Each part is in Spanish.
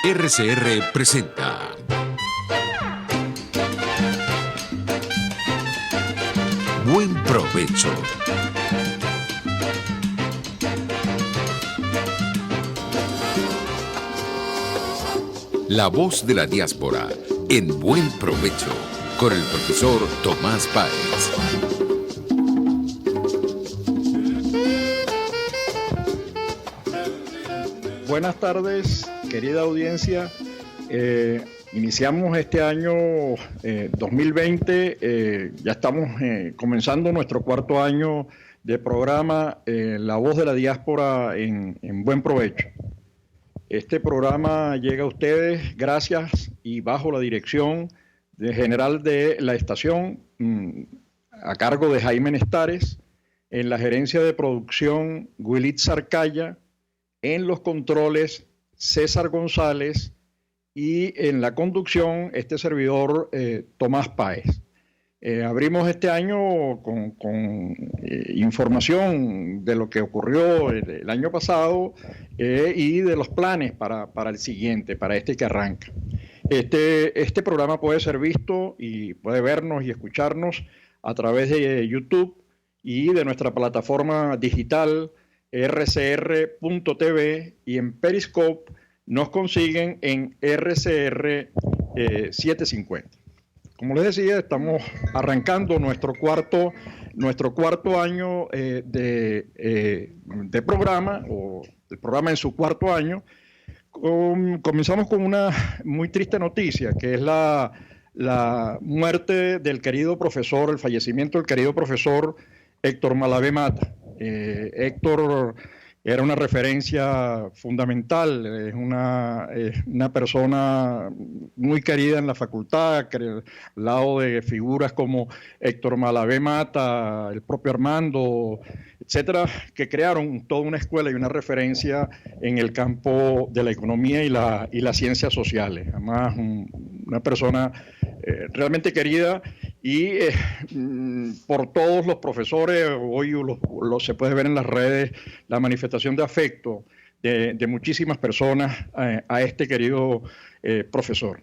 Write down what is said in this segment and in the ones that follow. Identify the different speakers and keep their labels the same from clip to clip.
Speaker 1: RCR presenta Buen Provecho. La voz de la diáspora en Buen Provecho con el profesor Tomás Páez.
Speaker 2: Buenas tardes, querida audiencia. Iniciamos este año 2020, ya estamos comenzando nuestro cuarto año de programa La Voz de la Diáspora en Buen Provecho. Este programa llega a ustedes gracias y bajo la dirección general de la estación, a cargo de Jaime Nestares, en la gerencia de producción Willit Sarcaya, en los controles César González y en la conducción este servidor Tomás Páez. Abrimos este año con información de lo que ocurrió el año pasado y de los planes para el siguiente, para este que arranca. Este programa puede ser visto y puede vernos y escucharnos a través de YouTube y de nuestra plataforma digital rcr.tv, y en Periscope nos consiguen en RCR 750. Como les decía, estamos arrancando nuestro cuarto año de programa, o el programa en su cuarto año. Comenzamos con una muy triste noticia, que es la muerte del querido profesor, el fallecimiento del querido profesor Héctor Malavé Mata. Héctor era una referencia fundamental, es una persona muy querida en la facultad, al lado de figuras como Héctor Malavé Mata, el propio Armando, etcétera, que crearon toda una escuela y una referencia en el campo de la economía y las ciencias sociales. Además, una persona realmente querida y por todos los profesores. Hoy se puede ver en las redes la manifestación de afecto de muchísimas personas a este querido profesor.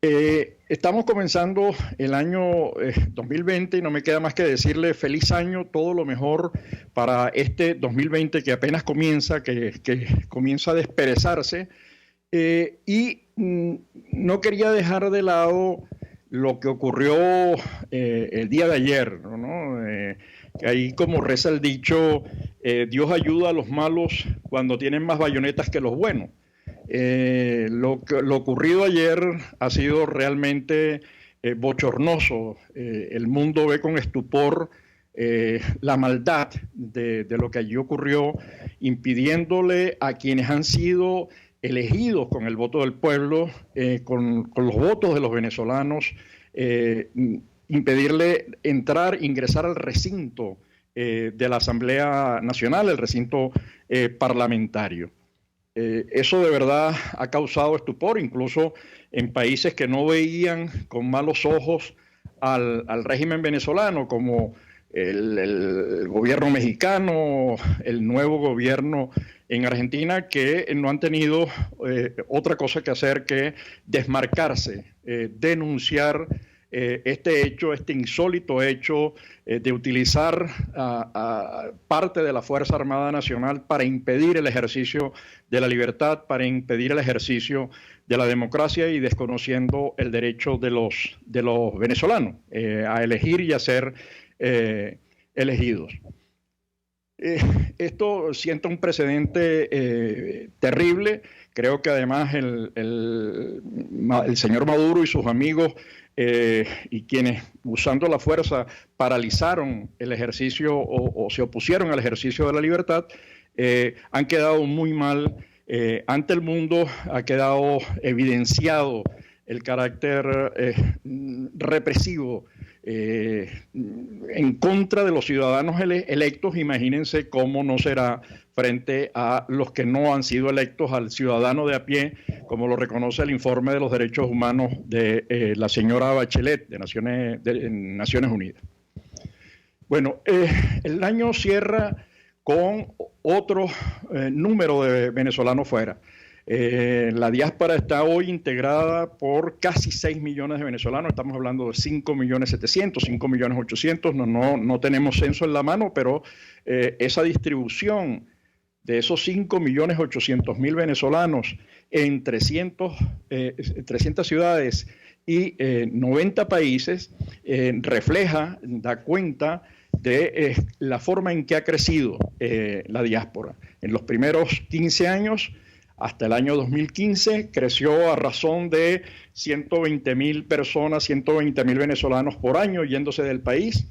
Speaker 2: Estamos comenzando el año 2020 y no me queda más que decirle feliz año, todo lo mejor para este 2020 que apenas comienza, que comienza a desperezarse, y no quería dejar de lado lo que ocurrió el día de ayer, ¿no? Que ahí, como reza el dicho, Dios ayuda a los malos cuando tienen más bayonetas que los buenos. Lo ocurrido ayer ha sido realmente bochornoso. El mundo ve con estupor la maldad de lo que allí ocurrió, impidiéndole a quienes han sido elegidos con el voto del pueblo, con los votos de los venezolanos, impedirle ingresar al recinto de la Asamblea Nacional, el recinto parlamentario. Eso de verdad ha causado estupor, incluso en países que no veían con malos ojos al régimen venezolano, como el gobierno mexicano, el nuevo gobierno en Argentina, que no han tenido otra cosa que hacer que desmarcarse, denunciar este insólito hecho de utilizar a parte de la Fuerza Armada Nacional para impedir el ejercicio de la libertad, para impedir el ejercicio de la democracia, y desconociendo el derecho de los venezolanos a elegir y a ser elegidos. Esto sienta un precedente terrible. Creo que además el señor Maduro y sus amigos y quienes, usando la fuerza, paralizaron el ejercicio o se opusieron al ejercicio de la libertad, han quedado muy mal ante el mundo. Ha quedado evidenciado el carácter represivo en contra de los ciudadanos electos. Imagínense cómo no será frente a los que no han sido electos, al ciudadano de a pie, como lo reconoce el informe de los derechos humanos de la señora Bachelet de Naciones Unidas. Bueno, el año cierra con otro número de venezolanos fuera. La diáspora está hoy integrada por casi 6 millones de venezolanos, estamos hablando de 5.700.000, 5.800.000, no tenemos censo en la mano, pero esa distribución de esos 5.800.000 venezolanos en 300 ciudades y 90 países refleja, da cuenta de la forma en que ha crecido la diáspora. En los primeros 15 años, hasta el año 2015, creció a razón de 120.000 personas, 120.000 venezolanos por año yéndose del país,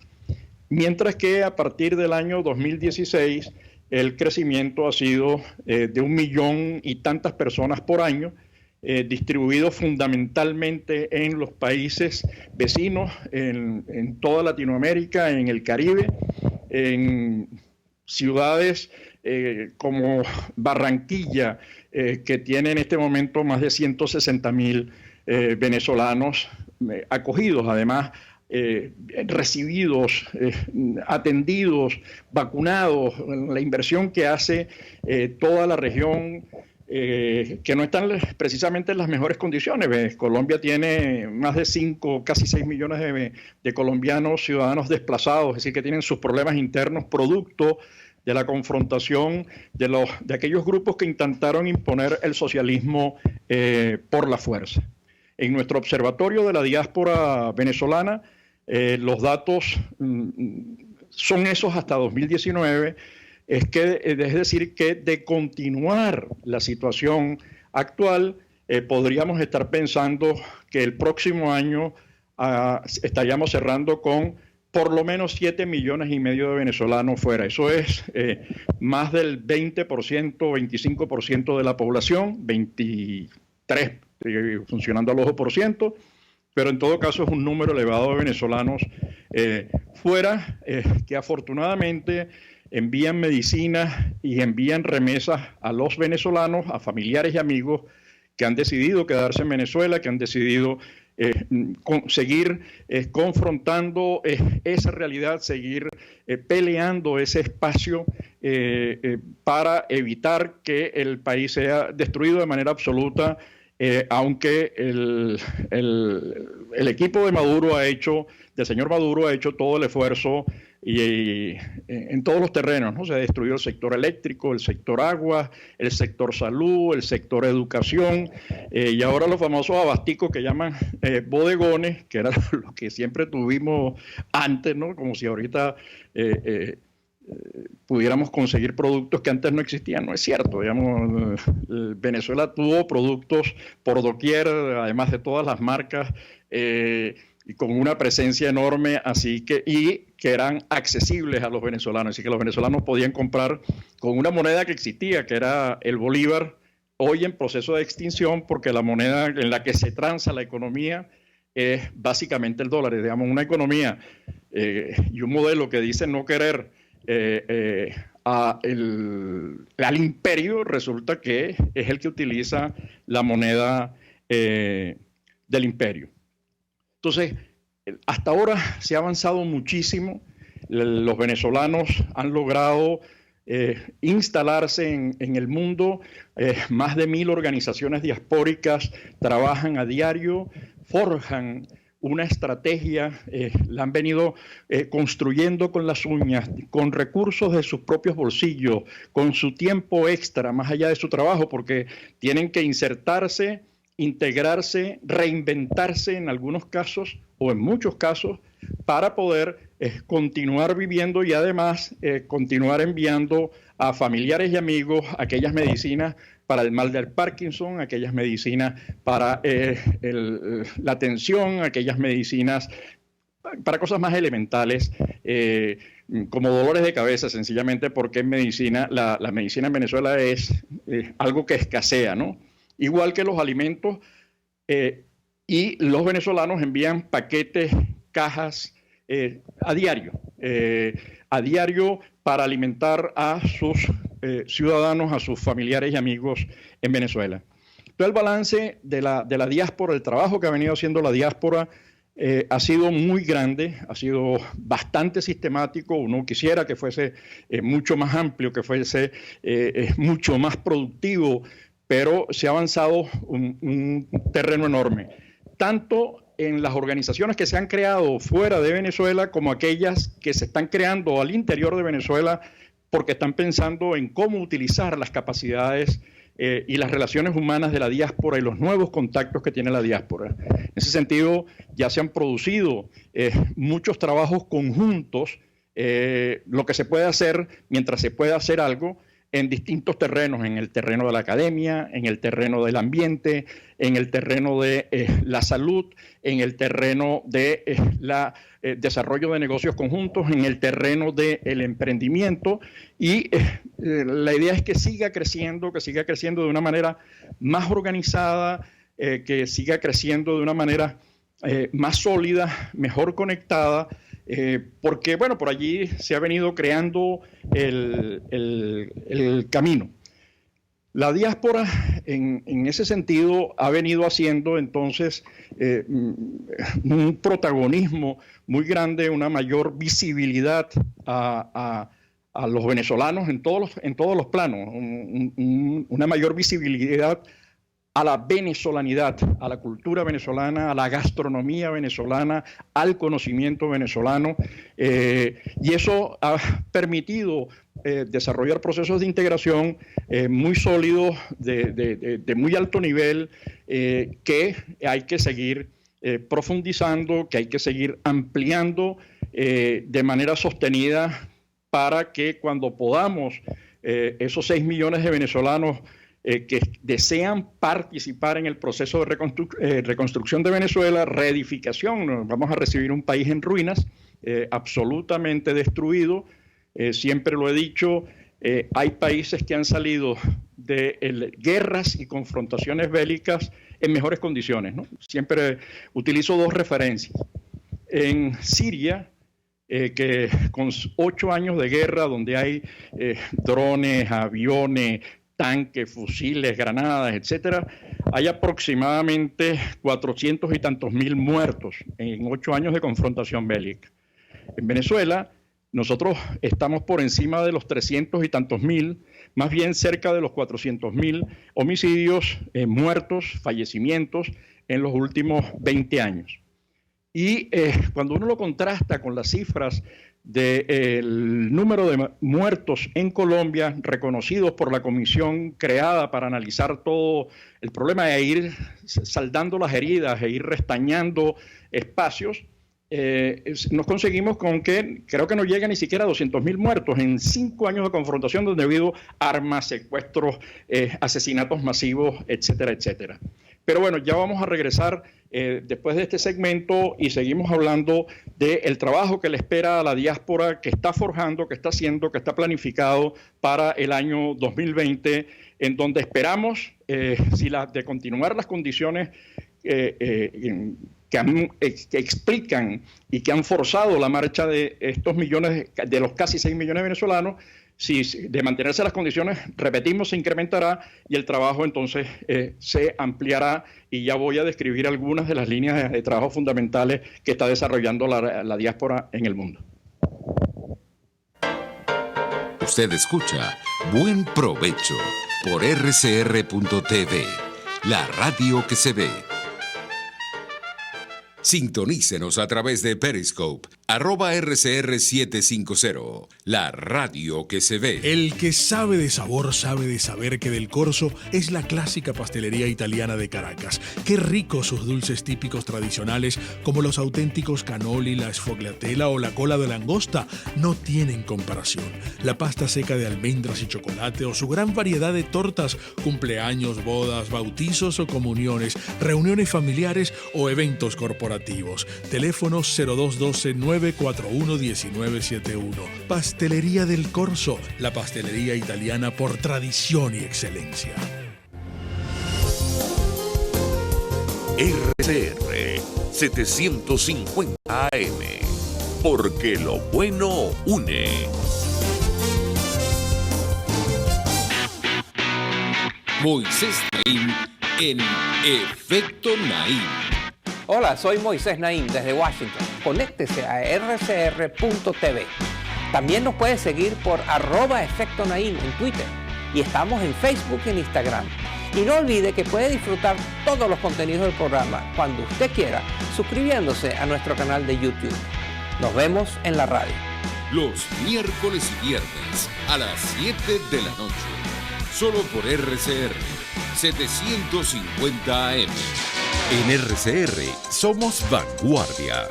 Speaker 2: mientras que a partir del año 2016 el crecimiento ha sido de 1 millón y tantas personas por año, distribuido fundamentalmente en los países vecinos, en toda Latinoamérica, en el Caribe, en ciudades como Barranquilla, que tiene en este momento más de 160.000 venezolanos acogidos, además recibidos, atendidos, vacunados, la inversión que hace toda la región, que no están precisamente en las mejores condiciones. Colombia tiene más de 5, casi 6 millones de colombianos ciudadanos desplazados, es decir, que tienen sus problemas internos producto de la confrontación de aquellos grupos que intentaron imponer el socialismo por la fuerza. En nuestro observatorio de la diáspora venezolana, los datos son esos hasta 2019, es decir, que de continuar la situación actual, podríamos estar pensando que el próximo año estaríamos cerrando con por lo menos 7,5 millones de venezolanos fuera. Eso es más del 20%, 25% de la población, 23%, funcionando al ojo por ciento, pero en todo caso es un número elevado de venezolanos fuera, que afortunadamente envían medicinas y envían remesas a los venezolanos, a familiares y amigos que han decidido quedarse en Venezuela, que han decidido seguir confrontando esa realidad, seguir peleando ese espacio para evitar que el país sea destruido de manera absoluta, aunque el equipo de Maduro del señor Maduro ha hecho todo el esfuerzo y en todos los terrenos, ¿no? Se ha destruido el sector eléctrico, el sector agua, el sector salud, el sector educación, y ahora los famosos abasticos que llaman bodegones, que era lo que siempre tuvimos antes, ¿no? Como si ahorita pudiéramos conseguir productos que antes no existían. No es cierto, digamos, Venezuela tuvo productos por doquier, además de todas las marcas, y con una presencia enorme, y que eran accesibles a los venezolanos, así que los venezolanos podían comprar con una moneda que existía, que era el bolívar, hoy en proceso de extinción, porque la moneda en la que se transa la economía es básicamente el dólar. Digamos, una economía y un modelo que dice no querer al imperio, resulta que es el que utiliza la moneda del imperio. Entonces, hasta ahora se ha avanzado muchísimo. Los venezolanos han logrado instalarse en el mundo. Más de 1.000 organizaciones diaspóricas trabajan a diario, forjan una estrategia, la han venido construyendo con las uñas, con recursos de sus propios bolsillos, con su tiempo extra, más allá de su trabajo, porque tienen que insertarse, integrarse, reinventarse en algunos casos o en muchos casos para poder continuar viviendo y además continuar enviando a familiares y amigos aquellas medicinas para el mal del Parkinson, aquellas medicinas para la tensión, aquellas medicinas para cosas más elementales, como dolores de cabeza, sencillamente porque en medicina, la medicina en Venezuela es algo que escasea, ¿no? Igual que los alimentos, y los venezolanos envían paquetes, cajas a diario para alimentar a sus ciudadanos, a sus familiares y amigos en Venezuela. Todo el balance de la diáspora, el trabajo que ha venido haciendo la diáspora, ha sido muy grande, ha sido bastante sistemático. Uno quisiera que fuese mucho más amplio, que fuese mucho más productivo, pero se ha avanzado un terreno enorme, tanto en las organizaciones que se han creado fuera de Venezuela como aquellas que se están creando al interior de Venezuela porque están pensando en cómo utilizar las capacidades y las relaciones humanas de la diáspora y los nuevos contactos que tiene la diáspora. En ese sentido, ya se han producido muchos trabajos conjuntos, lo que se puede hacer mientras se puede hacer algo en distintos terrenos, en el terreno de la academia, en el terreno del ambiente, en el terreno de la salud, en el terreno de desarrollo de negocios conjuntos, en el terreno del emprendimiento, y la idea es que siga creciendo de una manera más organizada, que siga creciendo de una manera más sólida, mejor conectada, porque bueno, por allí se ha venido creando el camino. La diáspora en ese sentido ha venido haciendo entonces un protagonismo muy grande, una mayor visibilidad a los venezolanos en todos los planos, una mayor visibilidad a la venezolanidad, a la cultura venezolana, a la gastronomía venezolana, al conocimiento venezolano, y eso ha permitido desarrollar procesos de integración muy sólidos, de muy alto nivel, que hay que seguir profundizando, que hay que seguir ampliando de manera sostenida para que cuando podamos, esos 6 millones de venezolanos que desean participar en el proceso de reconstrucción de Venezuela, reedificación. Vamos a recibir un país en ruinas, absolutamente destruido. Siempre lo he dicho, hay países que han salido de guerras y confrontaciones bélicas en mejores condiciones, ¿no? Siempre utilizo 2 referencias. En Siria, que con 8 años de guerra, donde hay drones, aviones, tanques, fusiles, granadas, etcétera, hay aproximadamente 400 y tantos mil muertos en 8 años de confrontación bélica. En Venezuela, nosotros estamos por encima de los 300 y tantos mil, más bien cerca de los 400.000 homicidios, muertos, fallecimientos en los últimos 20 años. Y cuando uno lo contrasta con las cifras del número de muertos en Colombia, reconocidos por la comisión creada para analizar todo el problema de ir saldando las heridas e ir restañando espacios, nos conseguimos con que creo que no llega ni siquiera a 200.000 muertos en 5 años de confrontación donde ha habido armas, secuestros, asesinatos masivos, etcétera, etcétera. Pero bueno, ya vamos a regresar después de este segmento y seguimos hablando del trabajo que le espera a la diáspora, que está forjando, que está haciendo, que está planificado para el año 2020, en donde esperamos, de continuar las condiciones que explican y que han forzado la marcha de estos millones, de los casi 6 millones de venezolanos. Si de mantenerse las condiciones, repetimos, se incrementará y el trabajo entonces se ampliará, y ya voy a describir algunas de las líneas de trabajo fundamentales que está desarrollando la diáspora en el mundo.
Speaker 1: Usted escucha Buen Provecho por rcr.tv, la radio que se ve. Sintonícenos a través de Periscope, @RCR750, la radio que se ve.
Speaker 3: El que sabe de sabor sabe de saber que Del Corso es la clásica pastelería italiana de Caracas. Qué ricos sus dulces típicos tradicionales, como los auténticos cannoli, la sfogliatella o la cola de langosta, no tienen comparación. La pasta seca de almendras y chocolate o su gran variedad de tortas, cumpleaños, bodas, bautizos o comuniones, reuniones familiares o eventos corporativos. Teléfono 0212-941-1971. Pastelería Del Corso, la pastelería italiana por tradición y excelencia.
Speaker 4: RCR 750 AM, porque lo bueno une.
Speaker 1: Moisés Naim en Efecto Naim.
Speaker 5: Hola, soy Moisés Naim desde Washington. Conéctese a rcr.tv. También nos puede seguir por @Efecto Naim en Twitter. Y estamos en Facebook y en Instagram. Y no olvide que puede disfrutar todos los contenidos del programa cuando usted quiera, suscribiéndose a nuestro canal de YouTube. Nos vemos en la radio.
Speaker 1: Los miércoles y viernes a las 7 de la noche. Solo por RCR 750 AM. En RCR somos vanguardia.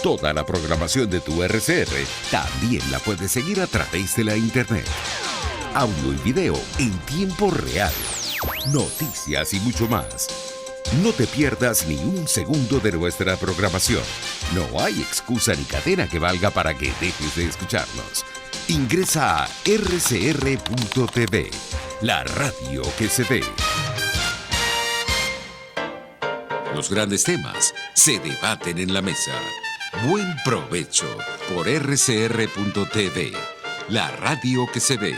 Speaker 1: Toda la programación de tu RCR también la puedes seguir a través de la internet. Audio y video en tiempo real. Noticias y mucho más. No te pierdas ni un segundo de nuestra programación. No hay excusa ni cadena que valga para que dejes de escucharnos. Ingresa a rcr.tv, la radio que se ve. Los grandes temas se debaten en la mesa. Buen provecho por rcr.tv, la radio que se ve.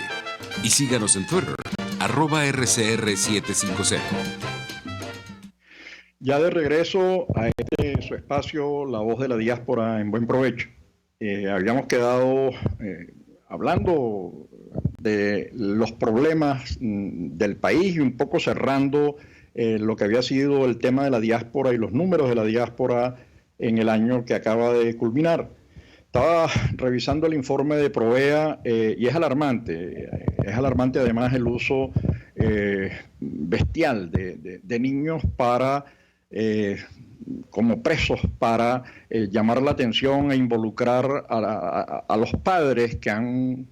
Speaker 1: Y síganos en Twitter, @rcr750.
Speaker 2: Ya de regreso a su espacio, La Voz de la Diáspora en Buen Provecho. Habíamos quedado hablando de los problemas del país y un poco cerrando lo que había sido el tema de la diáspora y los números de la diáspora en el año que acaba de culminar. Estaba revisando el informe de Provea y es alarmante. Es alarmante además el uso bestial de niños como presos para llamar la atención e involucrar a los padres que han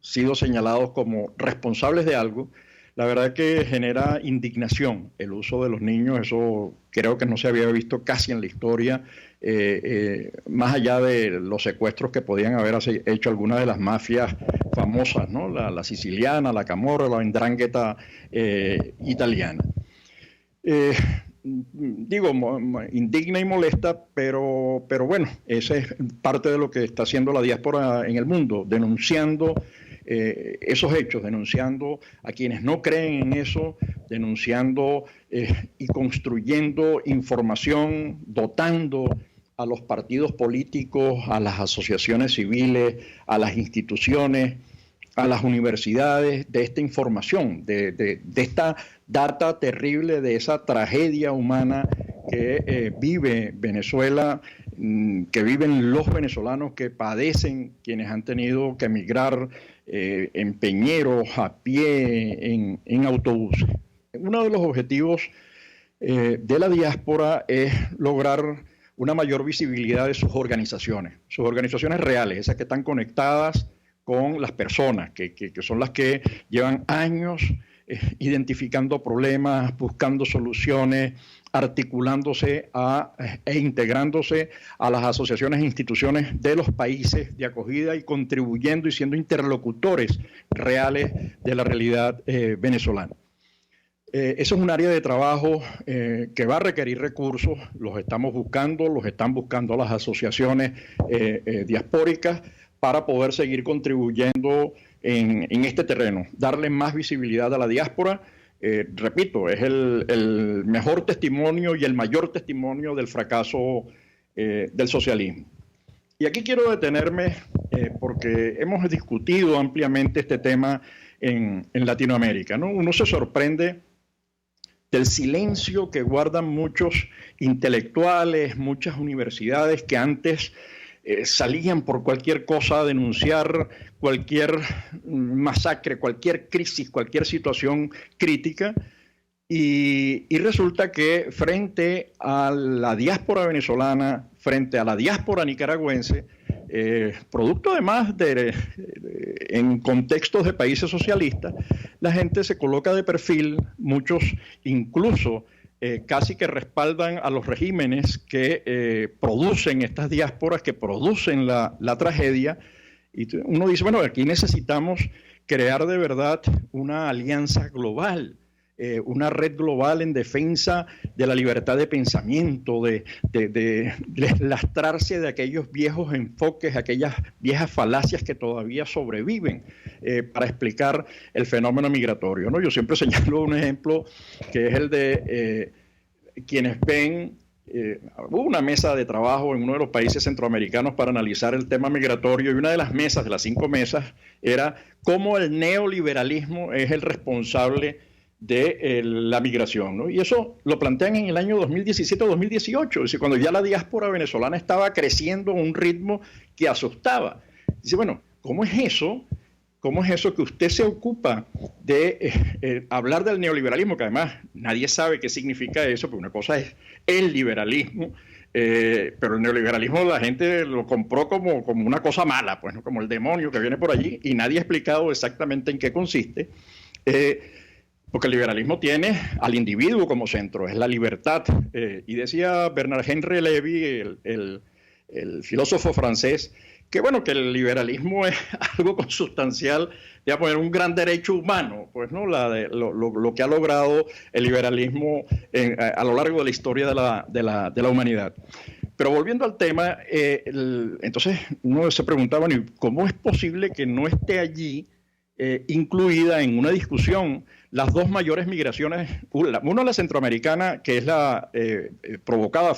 Speaker 2: sido señalados como responsables de algo. La verdad que genera indignación el uso de los niños. Eso creo que no se había visto casi en la historia, más allá de los secuestros que podían haber hecho algunas de las mafias famosas, ¿no? La siciliana, la camorra, la 'ndrangheta italiana. Digo, indigna y molesta, pero bueno, esa es parte de lo que está haciendo la diáspora en el mundo, denunciando esos hechos, denunciando a quienes no creen en eso, denunciando y construyendo información, dotando a los partidos políticos, a las asociaciones civiles, a las instituciones, a las universidades de esta información, de esta data terrible, de esa tragedia humana que vive Venezuela, que viven los venezolanos, que padecen quienes han tenido que emigrar en peñeros, a pie, en autobuses. Uno de los objetivos de la diáspora es lograr una mayor visibilidad de sus organizaciones reales, esas que están conectadas con las personas, que son las que llevan años identificando problemas, buscando soluciones, articulándose e integrándose a las asociaciones e instituciones de los países de acogida y contribuyendo y siendo interlocutores reales de la realidad venezolana. Eso es un área de trabajo que va a requerir recursos, los estamos buscando, los están buscando las asociaciones diaspóricas para poder seguir contribuyendo en este terreno, darle más visibilidad a la diáspora. Repito, es el mejor testimonio y el mayor testimonio del fracaso del socialismo. Y aquí quiero detenerme porque hemos discutido ampliamente este tema en Latinoamérica, ¿no? Uno se sorprende del silencio que guardan muchos intelectuales, muchas universidades que antes salían por cualquier cosa a denunciar cualquier masacre, cualquier crisis, cualquier situación crítica, y resulta que frente a la diáspora venezolana, frente a la diáspora nicaragüense, producto además en contextos de países socialistas, la gente se coloca de perfil, muchos incluso casi que respaldan a los regímenes que producen estas diásporas, que producen la tragedia, y uno dice, bueno, aquí necesitamos crear de verdad una alianza global, una red global en defensa de la libertad de pensamiento, de lastrarse de aquellos viejos enfoques, aquellas viejas falacias que todavía sobreviven para explicar el fenómeno migratorio, ¿no? Yo siempre señalo un ejemplo que es el de quienes ven, hubo una mesa de trabajo en uno de los países centroamericanos para analizar el tema migratorio, y una de las mesas, de las 5 mesas, era cómo el neoliberalismo es el responsable de la migración, ¿no? Y eso lo plantean en el año 2017-2018, es decir, cuando ya la diáspora venezolana estaba creciendo a un ritmo que asustaba. Dice, bueno, ¿cómo es eso? ¿Cómo es eso que usted se ocupa de hablar del neoliberalismo? Que además nadie sabe qué significa eso, porque una cosa es el liberalismo, pero el neoliberalismo la gente lo compró como una cosa mala, pues, ¿no? Como el demonio que viene por allí, y nadie ha explicado exactamente en qué consiste. Porque el liberalismo tiene al individuo como centro, es la libertad. Y decía Bernard Henry Lévy, el filósofo francés, que bueno, que el liberalismo es algo consustancial, digamos, un gran derecho humano, pues, ¿no? Lo que ha logrado el liberalismo a lo largo de la historia de la humanidad. Pero volviendo al tema, entonces uno se preguntaba, bueno, ¿cómo es posible que no esté allí incluida en una discusión las dos mayores migraciones, una la centroamericana, que es la provocada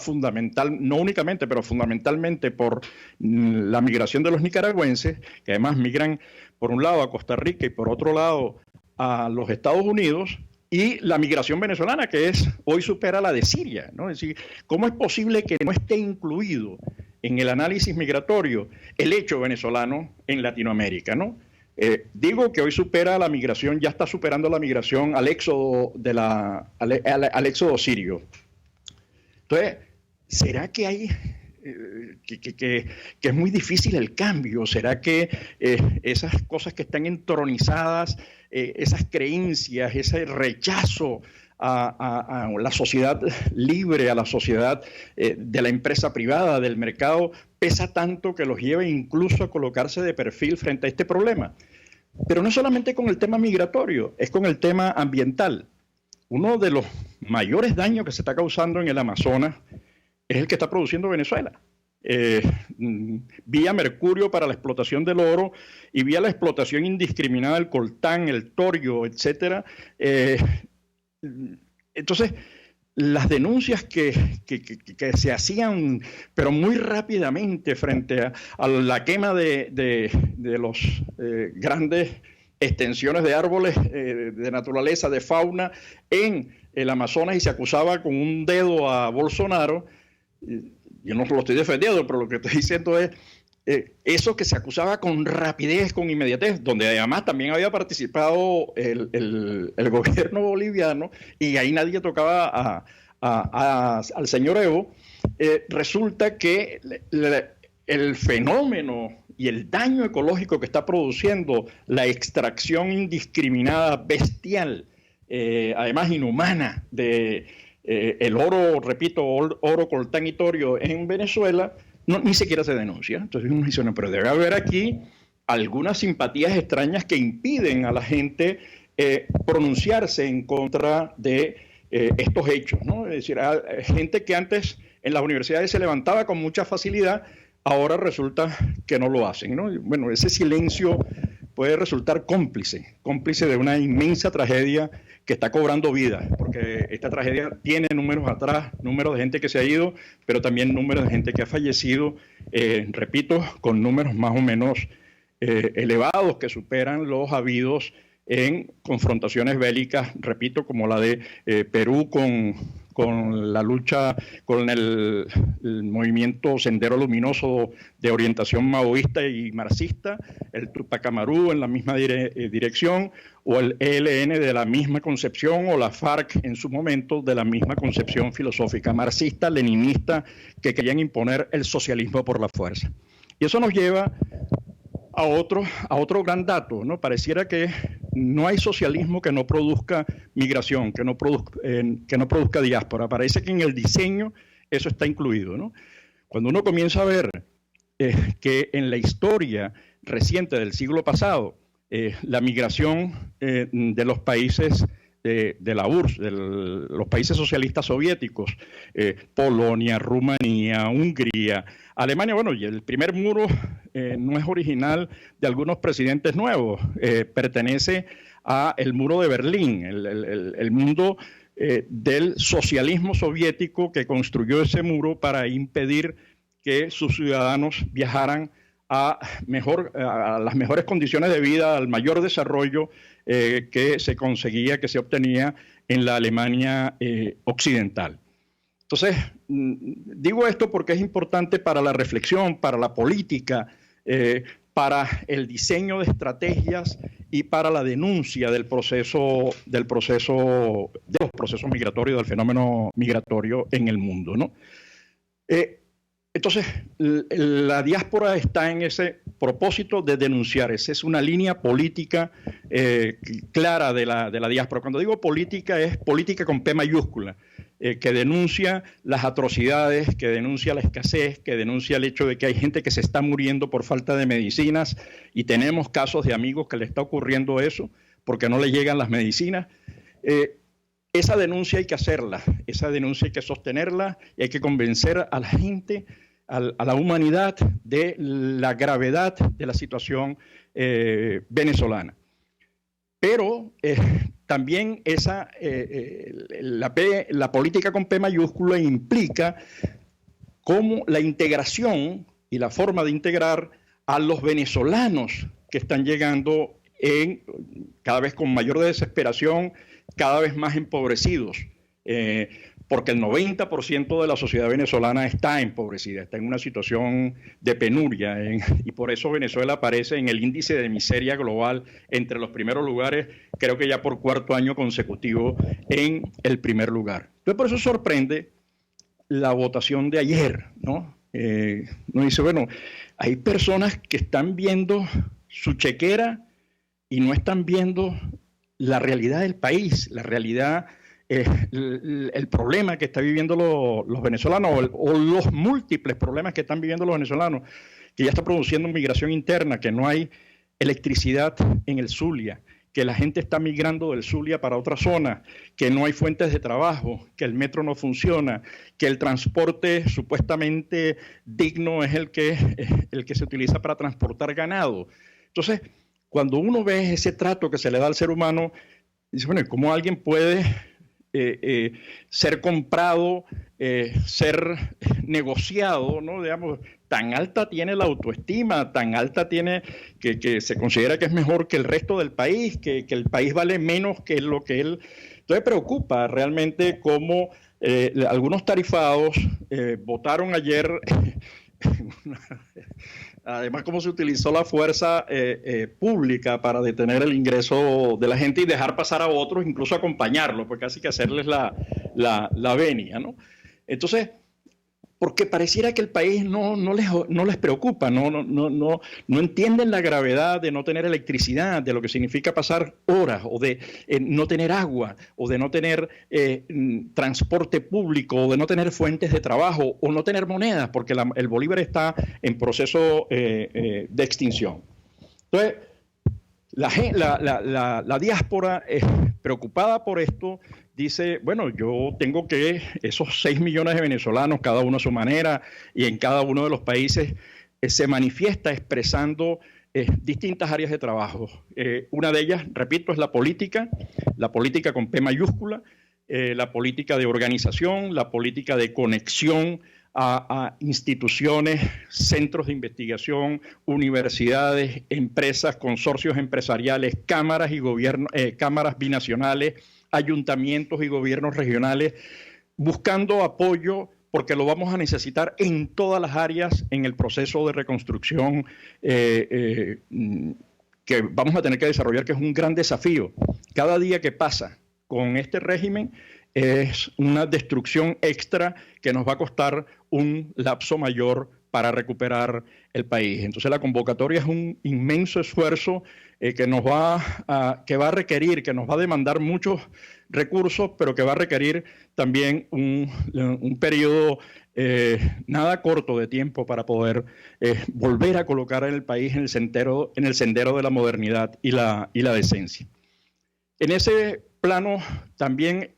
Speaker 2: no únicamente, pero fundamentalmente por la migración de los nicaragüenses, que además migran por un lado a Costa Rica y por otro lado a los Estados Unidos, y la migración venezolana, que hoy supera la de Siria, ¿no? Es decir, ¿cómo es posible que no esté incluido en el análisis migratorio el hecho venezolano en Latinoamérica, ¿no? Digo que hoy supera la migración, ya está superando la migración al éxodo, al éxodo sirio. Entonces, ¿será que hay que es muy difícil el cambio? ¿Será que esas cosas que están entronizadas, esas creencias, ese rechazo a la sociedad libre, a la sociedad de la empresa privada, del mercado, pesa tanto que los lleva incluso a colocarse de perfil frente a este problema? Pero no solamente con el tema migratorio, es con el tema ambiental. Uno de los mayores daños que se está causando en el Amazonas es el que está produciendo Venezuela. Vía mercurio para la explotación del oro y vía la explotación indiscriminada del coltán, el torio, etcétera. Entonces, las denuncias que se hacían, pero muy rápidamente, frente a la quema de los grandes extensiones de árboles, de naturaleza, de fauna, en el Amazonas, y se acusaba con un dedo a Bolsonaro. Yo no lo estoy defendiendo, pero lo que estoy diciendo es eso que se acusaba con rapidez, con inmediatez, donde además también había participado el gobierno boliviano, y ahí nadie tocaba al señor Evo. Resulta que el fenómeno y el daño ecológico que está produciendo la extracción indiscriminada, bestial, además inhumana, de el oro, repito, oro, coltán y torio en Venezuela, ni siquiera se denuncia. Entonces uno dice, no, pero debe haber aquí algunas simpatías extrañas que impiden a la gente pronunciarse en contra de estos hechos, ¿no? Es decir, gente que antes en las universidades se levantaba con mucha facilidad, ahora resulta que no lo hacen, ¿no? Bueno, ese silencio puede resultar cómplice de una inmensa tragedia que está cobrando vida, porque esta tragedia tiene números atrás, números de gente que se ha ido, pero también números de gente que ha fallecido, repito, con números más o menos elevados que superan los habidos en confrontaciones bélicas, repito, como la de Perú con la lucha, con el movimiento Sendero Luminoso de orientación maoísta y marxista, el Tupac Amaru en la misma dirección, o el ELN de la misma concepción, o la FARC en su momento de la misma concepción filosófica marxista, leninista, que querían imponer el socialismo por la fuerza. Y eso nos lleva a otro gran dato, ¿no? Pareciera que no hay socialismo que no produzca migración, que no produzca diáspora. Parece que en el diseño eso está incluido, ¿no? Cuando uno comienza a ver que en la historia reciente del siglo pasado, la migración de los países de la URSS, de los países socialistas soviéticos, Polonia, Rumanía, Hungría, Alemania, bueno, y el primer muro no es original de algunos presidentes nuevos, pertenece al muro de Berlín, el mundo del socialismo soviético que construyó ese muro para impedir que sus ciudadanos viajaran a las mejores condiciones de vida, al mayor desarrollo que se conseguía, que se obtenía en la Alemania occidental. Entonces, digo esto porque es importante para la reflexión, para la política, para el diseño de estrategias y para la denuncia de los procesos migratorios, del fenómeno migratorio en el mundo, ¿no? Entonces, la diáspora está en ese propósito de denunciar. Esa es una línea política clara de la diáspora. Cuando digo política, es política con P mayúscula, que denuncia las atrocidades, que denuncia la escasez, que denuncia el hecho de que hay gente que se está muriendo por falta de medicinas, y tenemos casos de amigos que le está ocurriendo eso porque no le llegan las medicinas. Esa denuncia hay que hacerla, esa denuncia hay que sostenerla y hay que convencer a la gente, a la humanidad, de la gravedad de la situación venezolana. Pero también la política con P mayúscula implica cómo la integración y la forma de integrar a los venezolanos que están llegando cada vez con mayor desesperación, cada vez más empobrecidos, porque el 90% de la sociedad venezolana está empobrecida, está en una situación de penuria, y por eso Venezuela aparece en el índice de miseria global entre los primeros lugares, creo que ya por cuarto año consecutivo en el primer lugar. Entonces, por eso sorprende la votación de ayer, ¿no? Uno dice, bueno, hay personas que están viendo su chequera y no están viendo la realidad del país, la realidad, el problema que están viviendo los venezolanos, o los múltiples problemas que están viviendo los venezolanos, que ya está produciendo migración interna, que no hay electricidad en el Zulia, que la gente está migrando del Zulia para otra zona, que no hay fuentes de trabajo, que el metro no funciona, que el transporte supuestamente digno es el que se utiliza para transportar ganado. Entonces, cuando uno ve ese trato que se le da al ser humano, dice, bueno, ¿cómo alguien puede ser comprado, ser negociado, ¿no? Digamos, tan alta tiene la autoestima, tan alta tiene que se considera que es mejor que el resto del país, que el país vale menos que lo que él... Entonces preocupa realmente cómo algunos tarifados votaron ayer... Además, cómo se utilizó la fuerza pública para detener el ingreso de la gente y dejar pasar a otros, incluso acompañarlos, pues casi que hacerles la venia, ¿no? Entonces, porque pareciera que el país no les preocupa, no entienden la gravedad de no tener electricidad, de lo que significa pasar horas, o de no tener agua, o de no tener transporte público, o de no tener fuentes de trabajo, o no tener monedas, porque el bolívar está en proceso de extinción. Entonces, la diáspora, preocupada por esto, dice, bueno, yo tengo que esos 6 millones de venezolanos, cada uno a su manera, y en cada uno de los países se manifiesta expresando distintas áreas de trabajo. Una de ellas, repito, es la política con P mayúscula, la política de organización, la política de conexión a instituciones, centros de investigación, universidades, empresas, consorcios empresariales, cámaras y cámaras binacionales, ayuntamientos y gobiernos regionales, buscando apoyo, porque lo vamos a necesitar en todas las áreas en el proceso de reconstrucción que vamos a tener que desarrollar, que es un gran desafío. Cada día que pasa con este régimen es una destrucción extra que nos va a costar un lapso mayor para recuperar el país. Entonces la convocatoria es un inmenso esfuerzo que va a requerir, que nos va a demandar muchos recursos, pero que va a requerir también un periodo nada corto de tiempo para poder volver a colocar el país en el sendero de la modernidad y la decencia. En ese plano también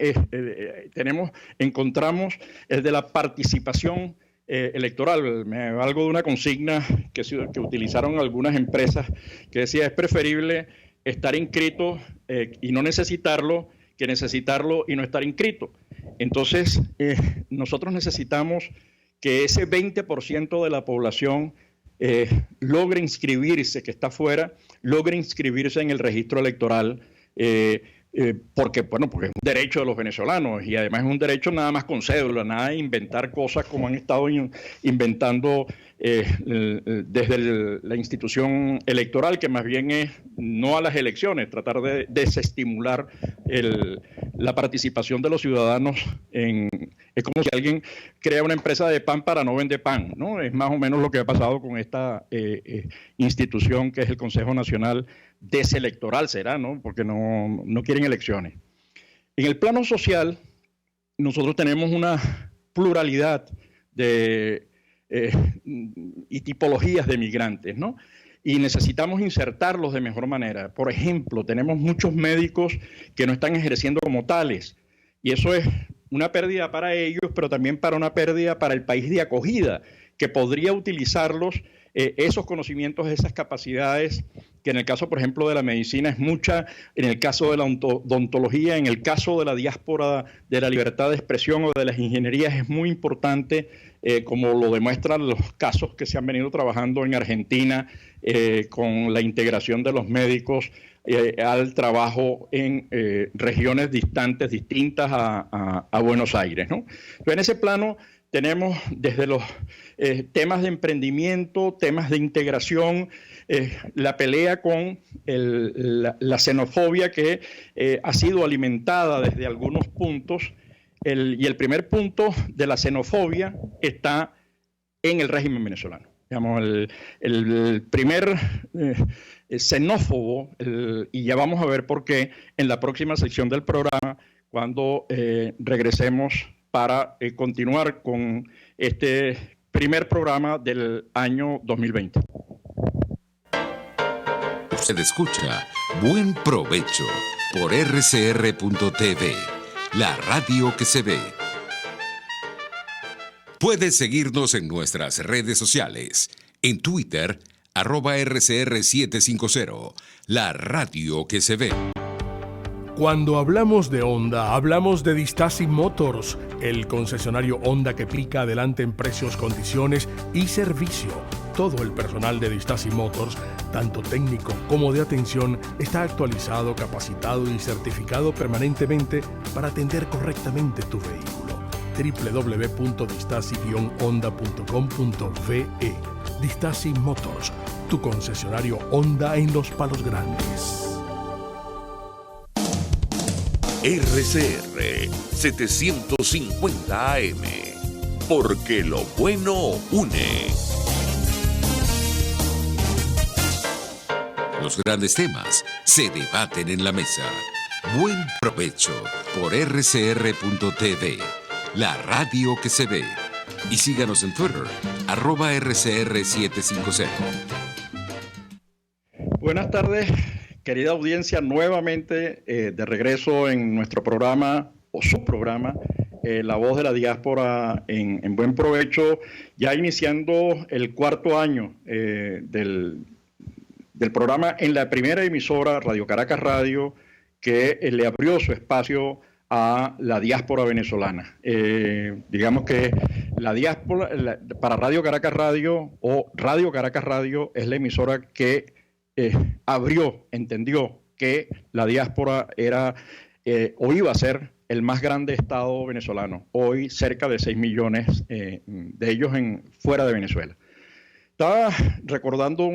Speaker 2: encontramos el de la participación electoral. Me valgo de una consigna que utilizaron algunas empresas que decía: es preferible estar inscrito y no necesitarlo que necesitarlo y no estar inscrito. Entonces, nosotros necesitamos que ese 20% de la población logre inscribirse, que está fuera, logre inscribirse en el registro electoral, porque es un derecho de los venezolanos y además es un derecho nada más con cédula, nada de inventar cosas como han estado inventando desde la institución electoral, que más bien es no a las elecciones, tratar de desestimular la participación de los ciudadanos. Es como si alguien crea una empresa de pan para no vender pan, ¿no? Es más o menos lo que ha pasado con esta institución que es el Consejo Nacional Deselectoral, será, ¿no? Porque no quieren elecciones. En el plano social, nosotros tenemos una pluralidad y tipologías de migrantes, ¿no? Y necesitamos insertarlos de mejor manera. Por ejemplo, tenemos muchos médicos que no están ejerciendo como tales, y eso es una pérdida para ellos, pero también una pérdida para el país de acogida, que podría utilizarlos, esos conocimientos, esas capacidades, que en el caso, por ejemplo, de la medicina es mucha, en el caso de la odontología, en el caso de la diáspora, de la libertad de expresión o de las ingenierías es muy importante, como lo demuestran los casos que se han venido trabajando en Argentina con la integración de los médicos al trabajo en regiones distantes, distintas a Buenos Aires, ¿no? Entonces, en ese plano tenemos desde los temas de emprendimiento, temas de integración, la pelea con la xenofobia que ha sido alimentada desde algunos puntos, y el primer punto de la xenofobia está en el régimen venezolano. Digamos, el primer xenófobo, y ya vamos a ver por qué en la próxima sección del programa, cuando regresemos para continuar con este primer programa del año 2020.
Speaker 1: Usted escucha Buen Provecho por rcr.tv, la radio que se ve. Puedes seguirnos en nuestras redes sociales. En Twitter, @RCR750, la radio que se ve.
Speaker 3: Cuando hablamos de Honda, hablamos de Distasi Motors, el concesionario Honda que pica adelante en precios, condiciones y servicio. Todo el personal de Distasi Motors, tanto técnico como de atención, está actualizado, capacitado y certificado permanentemente para atender correctamente tu vehículo. www.distasi-honda.com.ve. Distasi Motors, tu concesionario Honda en Los Palos Grandes.
Speaker 4: RCR 750 AM, porque lo bueno une.
Speaker 1: Los grandes temas se debaten en la mesa. Buen Provecho por rcr.tv, la radio que se ve. Y síganos en Twitter, @RCR750.
Speaker 2: Buenas tardes, querida audiencia, nuevamente de regreso en nuestro programa, o su programa, La Voz de la Diáspora en Buen Provecho, ya iniciando el cuarto año del programa en la primera emisora, Radio Caracas Radio, que le abrió su espacio a la diáspora venezolana. Digamos que la diáspora, para Radio Caracas Radio o Radio Caracas Radio, es la emisora que entendió que la diáspora era o iba a ser el más grande estado venezolano. Hoy cerca de 6 millones de ellos fuera de Venezuela. Estaba recordando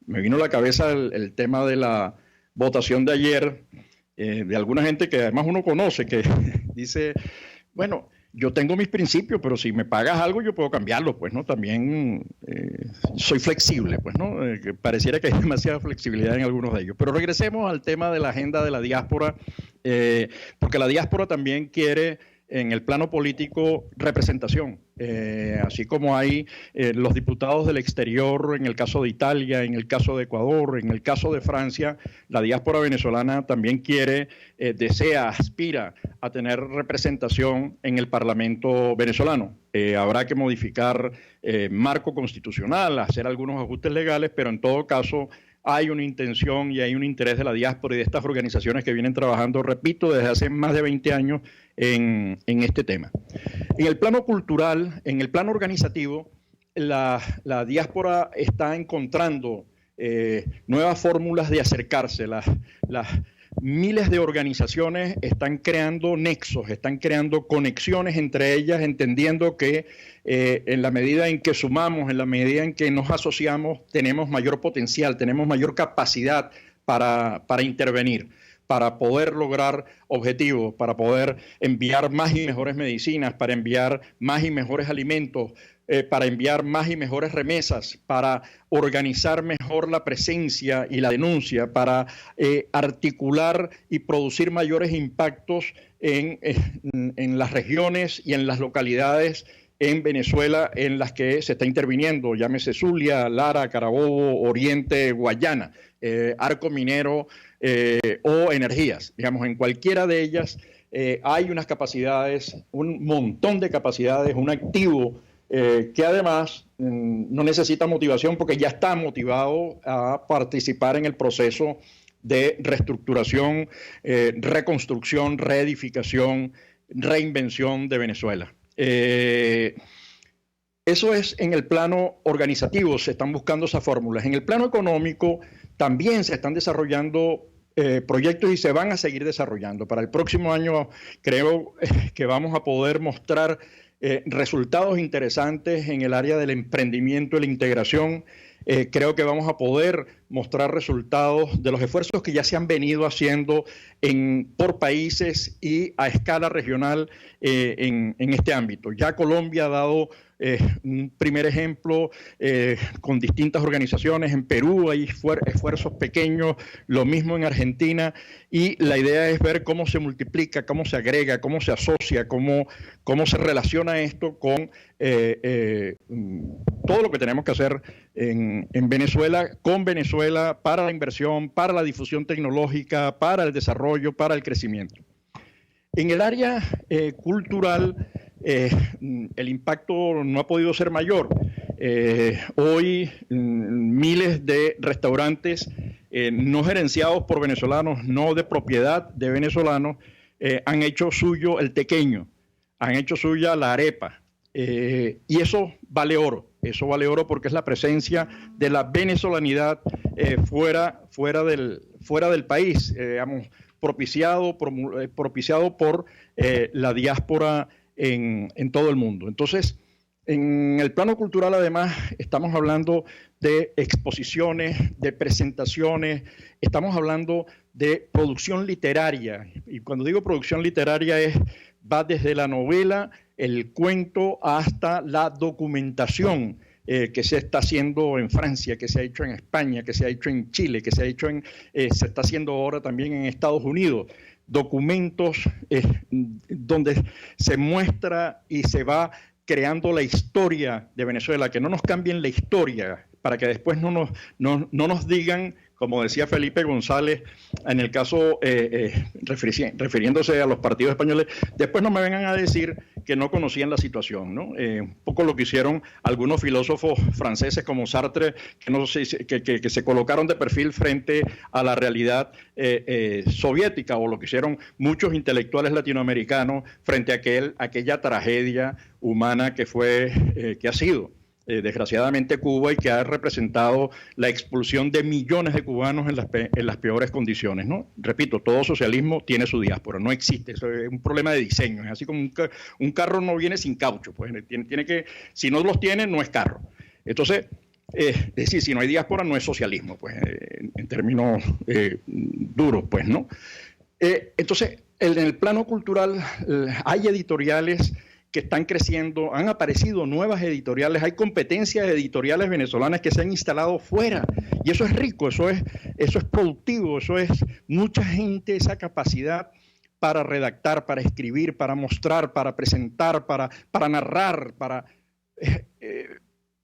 Speaker 2: me vino a la cabeza el tema de la votación de ayer, de alguna gente que además uno conoce, que dice, bueno, yo tengo mis principios, pero si me pagas algo yo puedo cambiarlo, pues, ¿no? También soy flexible, pues, ¿no? Que pareciera que hay demasiada flexibilidad en algunos de ellos. Pero regresemos al tema de la agenda de la diáspora, porque la diáspora también quiere, en el plano político, representación. Así como hay los diputados del exterior, en el caso de Italia, en el caso de Ecuador, en el caso de Francia, la diáspora venezolana también quiere, desea, aspira a tener representación en el Parlamento venezolano. Habrá que modificar marco constitucional, hacer algunos ajustes legales, pero en todo caso hay una intención y hay un interés de la diáspora y de estas organizaciones que vienen trabajando, repito, desde hace más de 20 años en este tema. En el plano cultural, en el plano organizativo, la diáspora está encontrando nuevas fórmulas de acercarse. Las miles de organizaciones están creando nexos, están creando conexiones entre ellas, entendiendo que en la medida en que sumamos, en la medida en que nos asociamos, tenemos mayor potencial, tenemos mayor capacidad para intervenir, para poder lograr objetivos, para poder enviar más y mejores medicinas, para enviar más y mejores alimentos, para enviar más y mejores remesas, para organizar mejor la presencia y la denuncia, para articular y producir mayores impactos en las regiones y en las localidades en Venezuela en las que se está interviniendo, llámese Zulia, Lara, Carabobo, Oriente, Guayana, Arco Minero o Energías. Digamos, en cualquiera de ellas hay unas capacidades, un montón de capacidades, un activo que además no necesita motivación porque ya está motivado a participar en el proceso de reestructuración, reconstrucción, reedificación, reinvención de Venezuela. Eso es en el plano organizativo, se están buscando esas fórmulas. En el plano económico también se están desarrollando proyectos y se van a seguir desarrollando. Para el próximo año creo que vamos a poder mostrar resultados interesantes en el área del emprendimiento y la integración. Creo que vamos a poder mostrar resultados de los esfuerzos que ya se han venido haciendo por países y a escala regional en este ámbito. Ya Colombia ha dado un primer ejemplo con distintas organizaciones. En Perú hay esfuerzos pequeños, lo mismo en Argentina, y la idea es ver cómo se multiplica, cómo se agrega, cómo se asocia, cómo se relaciona esto con todo lo que tenemos que hacer en Venezuela, con Venezuela, para la inversión, para la difusión tecnológica, para el desarrollo, para el crecimiento. En el área cultural, el impacto no ha podido ser mayor. Hoy miles de restaurantes no gerenciados por venezolanos, no de propiedad de venezolanos, han hecho suyo el tequeño, han hecho suya la arepa. Y eso vale oro porque es la presencia de la venezolanidad fuera del país, digamos, propiciado por la diáspora en todo el mundo. Entonces, en el plano cultural, además, estamos hablando de exposiciones, de presentaciones, estamos hablando de producción literaria. Y cuando digo producción literaria va desde la novela, el cuento, hasta la documentación que se está haciendo en Francia, que se ha hecho en España, que se ha hecho en Chile, que se está haciendo ahora también en Estados Unidos. Documentos donde se muestra y se va creando la historia de Venezuela, que no nos cambien la historia, para que después no nos digan, como decía Felipe González, en el caso refiriéndose a los partidos españoles, después no me vengan a decir que no conocían la situación, ¿no? Un poco lo que hicieron algunos filósofos franceses como Sartre, que se colocaron de perfil frente a la realidad soviética, o lo que hicieron muchos intelectuales latinoamericanos frente a aquella tragedia humana que ha sido desgraciadamente Cuba, y que ha representado la expulsión de millones de cubanos en las peores condiciones, ¿no? Repito, todo socialismo tiene su diáspora, no existe, eso es un problema de diseño, es así como un carro no viene sin caucho, pues tiene que, si no los tiene, no es carro. Entonces, es decir, si no hay diáspora, no es socialismo, pues en términos duros, pues, ¿no? Entonces, en el plano cultural hay editoriales que están creciendo, han aparecido nuevas editoriales, hay competencias editoriales venezolanas que se han instalado fuera, y eso es rico, eso es productivo, eso es mucha gente, esa capacidad para redactar, para escribir, para mostrar, para presentar, para narrar,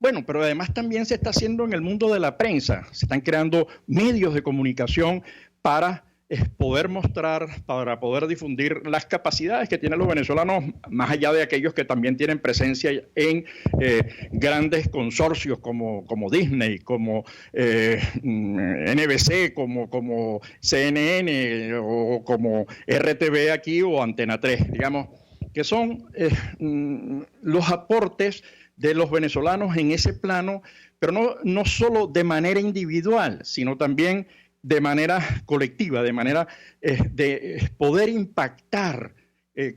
Speaker 2: bueno, pero además también se está haciendo en el mundo de la prensa, se están creando medios de comunicación para poder mostrar, para poder difundir las capacidades que tienen los venezolanos, más allá de aquellos que también tienen presencia en grandes consorcios como Disney, como NBC, como CNN o como RTV aquí o Antena 3, digamos, que son los aportes de los venezolanos en ese plano, pero no solo de manera individual, sino también de manera colectiva, de manera de poder impactar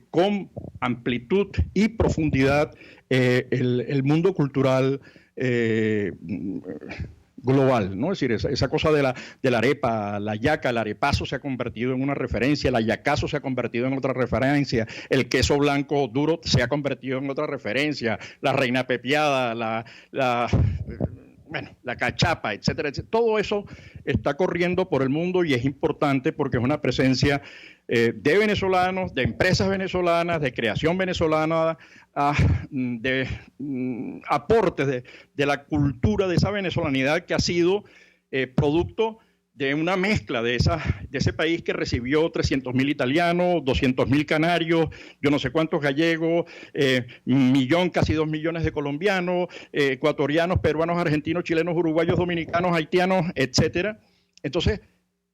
Speaker 2: con amplitud y profundidad el mundo cultural global, ¿no? Es decir, esa cosa de la arepa, la yaca, el arepazo se ha convertido en una referencia, el ayacazo se ha convertido en otra referencia, el queso blanco duro se ha convertido en otra referencia, la reina pepiada, la cachapa, etcétera, etcétera. Todo eso está corriendo por el mundo y es importante porque es una presencia de venezolanos, de empresas venezolanas, de creación venezolana, de aportes de la cultura de esa venezolanidad que ha sido producto de una mezcla de ese país que recibió 300.000 italianos, 200.000 canarios, yo no sé cuántos gallegos, casi 2 millones de colombianos, ecuatorianos, peruanos, argentinos, chilenos, uruguayos, dominicanos, haitianos, etcétera. Entonces,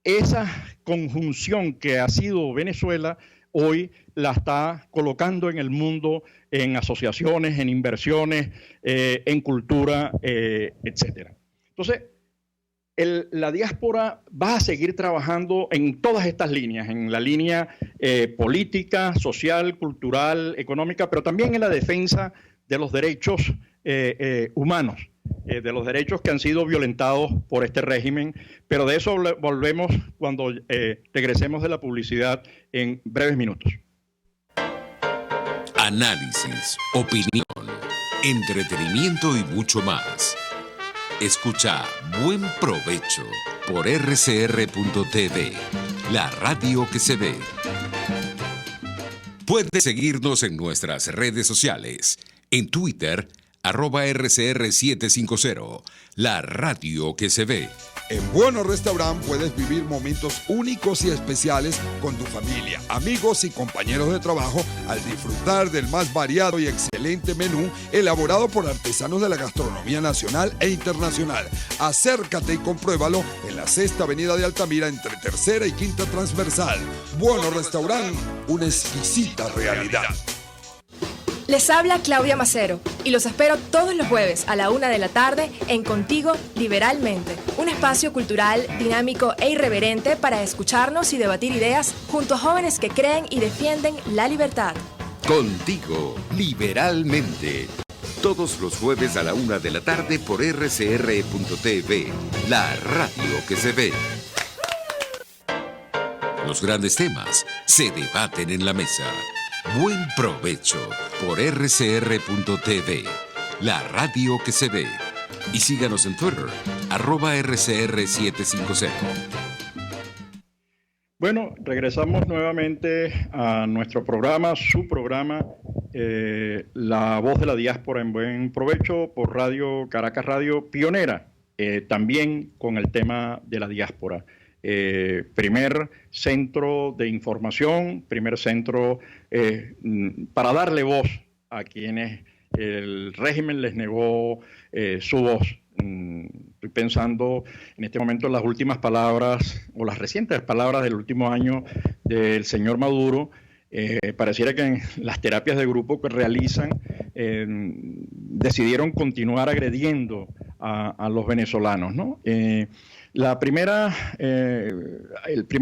Speaker 2: esa conjunción que ha sido Venezuela hoy la está colocando en el mundo, en asociaciones, en inversiones, en cultura, etcétera. Entonces, la diáspora va a seguir trabajando en todas estas líneas, en la línea política, social, cultural, económica, pero también en la defensa de los derechos humanos, de los derechos que han sido violentados por este régimen, pero de eso volvemos cuando regresemos de la publicidad en breves minutos.
Speaker 4: Análisis, opinión, entretenimiento y mucho más. Escucha Buen Provecho por rcr.tv, la radio que se ve. Puedes seguirnos en nuestras redes sociales, en Twitter, @RCR750, la radio que se ve.
Speaker 6: En Bueno Restaurant puedes vivir momentos únicos y especiales con tu familia, amigos y compañeros de trabajo al disfrutar del más variado y excelente menú elaborado por artesanos de la gastronomía nacional e internacional. Acércate y compruébalo en la 6ª Avenida de Altamira entre 3ª y 5ª Transversal. Bueno Restaurant, una exquisita realidad.
Speaker 7: Les habla Claudia Macero y los espero todos los jueves a la 1 de la tarde en Contigo Liberalmente, un espacio cultural, dinámico e irreverente para escucharnos y debatir ideas junto a jóvenes que creen y defienden la libertad.
Speaker 1: Contigo Liberalmente, todos los jueves a la 1 de la tarde por rcr.tv, la radio que se ve.
Speaker 4: Los grandes temas se debaten en la mesa. Buen Provecho por rcr.tv, la radio que se ve. Y síganos en Twitter, @RCR750.
Speaker 2: Bueno, regresamos nuevamente a nuestro programa, su programa, La Voz de la Diáspora en Buen Provecho por Radio Caracas Radio, pionera, también con el tema de la diáspora. Primer centro de información, primer centro para darle voz a quienes el régimen les negó su voz. Estoy pensando en este momento en las últimas palabras o las recientes palabras del último año del señor Maduro. Pareciera que en las terapias de grupo que realizan decidieron continuar agrediendo a los venezolanos, ¿no? El primer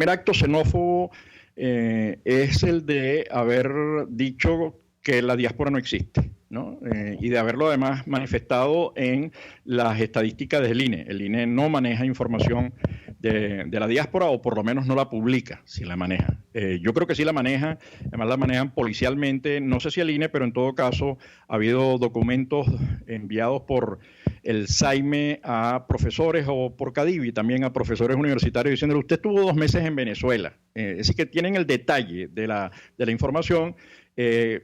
Speaker 2: acto xenófobo es el de haber dicho que la diáspora no existe, ¿no? Y de haberlo además manifestado en las estadísticas del INE. El INE no maneja información de la diáspora, o por lo menos no la publica, si la maneja. Yo creo que sí la maneja, además la manejan policialmente, no sé si el INE, pero en todo caso ha habido documentos enviados por el SAIME a profesores o por Cadivi, también a profesores universitarios, diciéndole: usted estuvo 2 meses en Venezuela. Es decir, que tienen el detalle de la información,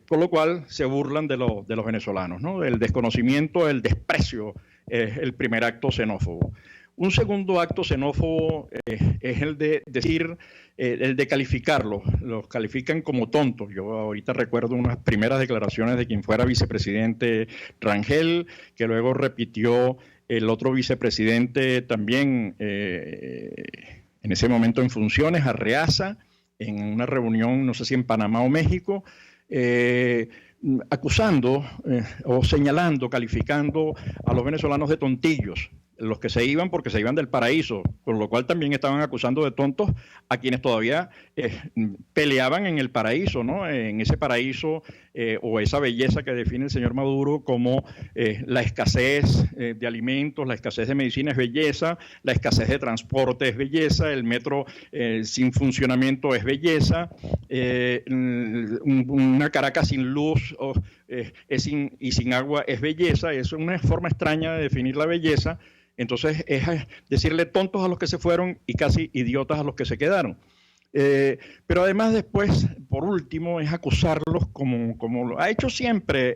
Speaker 2: con lo cual se burlan de los venezolanos, ¿no? El desconocimiento, el desprecio es el primer acto xenófobo. Un segundo acto xenófobo es el de decir, el de calificarlos. Los califican como tontos. Yo ahorita recuerdo unas primeras declaraciones de quien fuera vicepresidente Rangel, que luego repitió el otro vicepresidente también en ese momento en funciones, Arreaza, en una reunión, no sé si en Panamá o México, acusando o señalando, calificando a los venezolanos de tontillos, los que se iban porque se iban del paraíso, con lo cual también estaban acusando de tontos a quienes todavía peleaban en el paraíso, ¿no? En ese paraíso o esa belleza que define el señor Maduro como la escasez de alimentos, la escasez de medicina es belleza, la escasez de transporte es belleza, el metro sin funcionamiento es belleza, una Caracas sin luz y sin agua es belleza. Es una forma extraña de definir la belleza. Entonces es decirle tontos a los que se fueron y casi idiotas a los que se quedaron. Pero además después, por último, es acusarlos como lo ha hecho siempre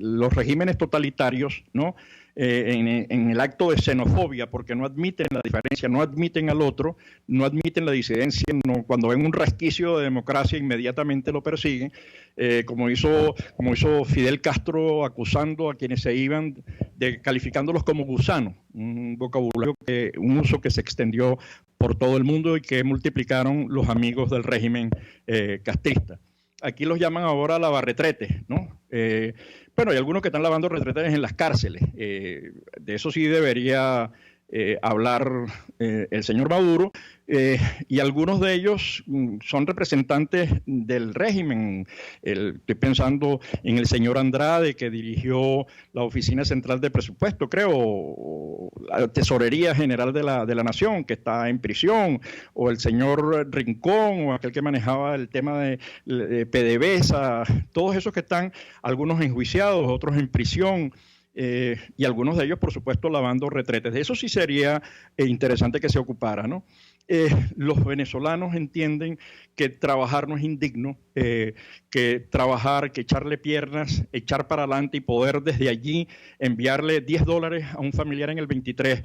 Speaker 2: los regímenes totalitarios, ¿no? En el acto de xenofobia, porque no admiten la diferencia, no admiten al otro, no admiten la disidencia, cuando ven un resquicio de democracia inmediatamente lo persiguen, como hizo Fidel Castro acusando a quienes se iban, calificándolos como gusanos, un vocabulario, un uso que se extendió por todo el mundo y que multiplicaron los amigos del régimen castrista. Aquí los llaman ahora lavaretretes, ¿no? Bueno, hay algunos que están lavando retretes en las cárceles. De eso sí debería hablar el señor Maduro, y algunos de ellos son representantes del régimen. Estoy pensando en el señor Andrade, que dirigió la Oficina Central de Presupuesto, creo, o la Tesorería General de la Nación, que está en prisión, o el señor Rincón, o aquel que manejaba el tema de PDVSA, todos esos que están, algunos enjuiciados, otros en prisión. Y algunos de ellos, por supuesto, lavando retretes. De eso sí sería interesante que se ocupara, ¿no? Los venezolanos entienden que trabajar no es indigno, que trabajar, que echarle piernas, echar para adelante y poder desde allí enviarle $10 a un familiar en el 23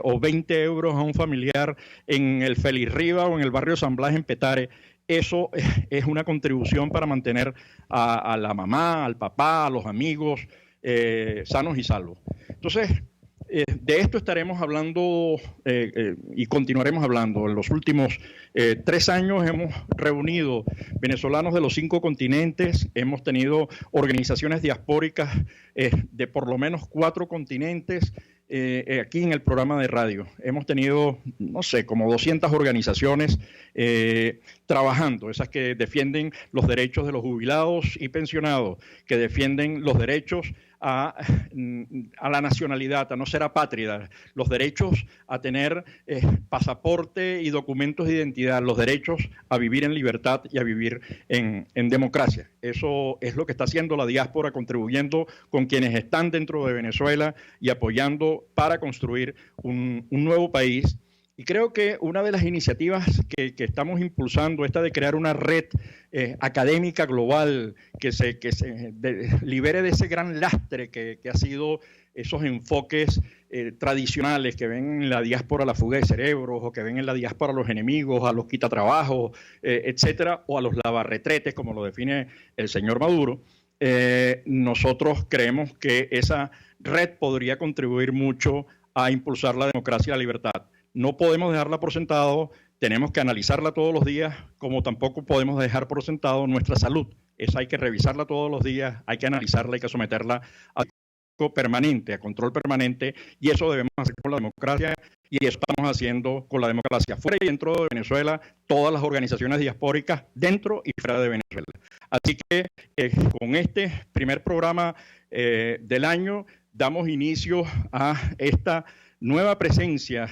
Speaker 2: o 20 euros a un familiar en el Felirriba o en el barrio San Blas en Petare. Eso es una contribución para mantener a la mamá, al papá, a los amigos, sanos y salvos. Entonces, de esto estaremos hablando y continuaremos hablando. En los últimos 3 años hemos reunido venezolanos de los 5 continentes, hemos tenido organizaciones diaspóricas de por lo menos 4 continentes. Aquí en el programa de radio hemos tenido, no sé, como 200 organizaciones trabajando, esas que defienden los derechos de los jubilados y pensionados, que defienden los derechos a la nacionalidad, a no ser apátrida, los derechos a tener pasaporte y documentos de identidad, los derechos a vivir en libertad y a vivir en democracia. Eso es lo que está haciendo la diáspora, contribuyendo con quienes están dentro de Venezuela y apoyando para construir un nuevo país. Y creo que una de las iniciativas que estamos impulsando, esta de crear una red académica global que se libere de ese gran lastre que ha sido esos enfoques tradicionales que ven en la diáspora la fuga de cerebros, o que ven en la diáspora a los enemigos, a los quitatrabajos, etcétera, o a los lavarretretes, como lo define el señor Maduro. Nosotros creemos que esa red podría contribuir mucho a impulsar la democracia y la libertad. No podemos dejarla por sentado, tenemos que analizarla todos los días, como tampoco podemos dejar por sentado nuestra salud. Esa hay que revisarla todos los días, hay que analizarla, hay que someterla a control permanente, y eso debemos hacer con la democracia, y eso estamos haciendo con la democracia fuera y dentro de Venezuela, todas las organizaciones diaspóricas dentro y fuera de Venezuela. Así que con este primer programa del año damos inicio a esta nueva presencia,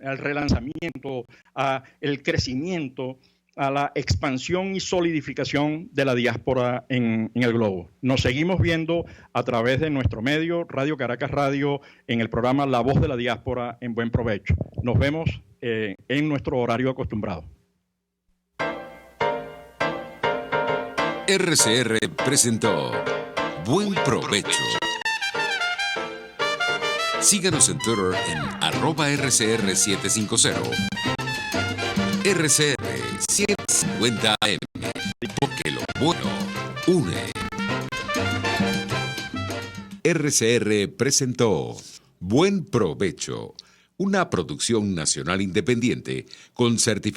Speaker 2: al relanzamiento, al crecimiento, a la expansión y solidificación de la diáspora en el globo. Nos seguimos viendo a través de nuestro medio, Radio Caracas Radio, en el programa La Voz de la Diáspora, en Buen Provecho. Nos vemos en nuestro horario acostumbrado.
Speaker 4: RCR presentó Buen Provecho. Síganos en Twitter en @RCR750. RCR 750 AM, porque lo bueno une. RCR presentó Buen Provecho, una producción nacional independiente con certificado